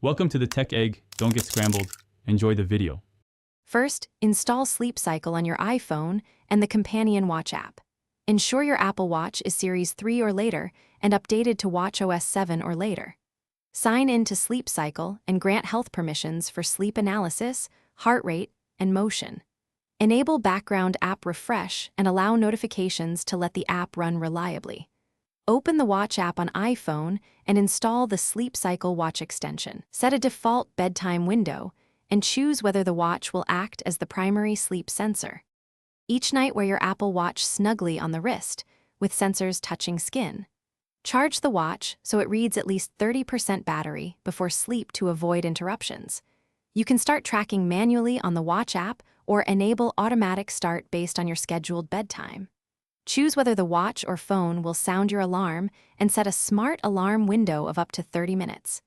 Welcome to the Tech Egg. Don't get scrambled. Enjoy the video. First, install Sleep Cycle on your iPhone and the companion watch app. Ensure your Apple Watch is Series 3 or later and updated to watchOS 7 or later. Sign in to Sleep Cycle and grant health permissions for sleep analysis, heart rate, and motion. Enable background app refresh and allow notifications to let the app run reliably. Open the Watch app on iPhone and install the Sleep Cycle watch extension. Set a default bedtime window and choose whether the watch will act as the primary sleep sensor. Each night wear your Apple Watch snugly on the wrist, with sensors touching skin. Charge the watch so it reads at least 30% battery before sleep to avoid interruptions. You can start tracking manually on the Watch app or enable automatic start based on your scheduled bedtime. Choose whether the watch or phone will sound your alarm and set a smart alarm window of up to 30 minutes.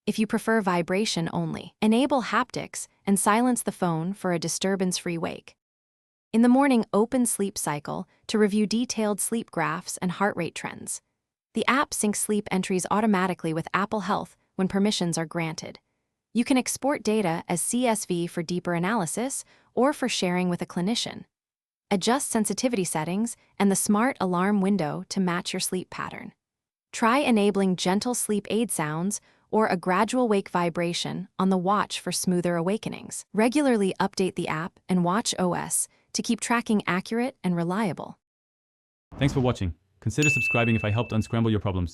If you prefer vibration only, enable haptics and silence the phone for a disturbance-free wake. In the morning, open Sleep Cycle to review detailed sleep graphs and heart rate trends. The app syncs sleep entries automatically with Apple Health when permissions are granted. You can export data as CSV for deeper analysis or for sharing with a clinician. Adjust sensitivity settings and the smart alarm window to match your sleep pattern. Try enabling gentle sleep aid sounds or a gradual wake vibration on the watch for smoother awakenings. Regularly update the app and watchOS to keep tracking accurate and reliable. Thanks for watching. Consider subscribing if I helped unscramble your problems.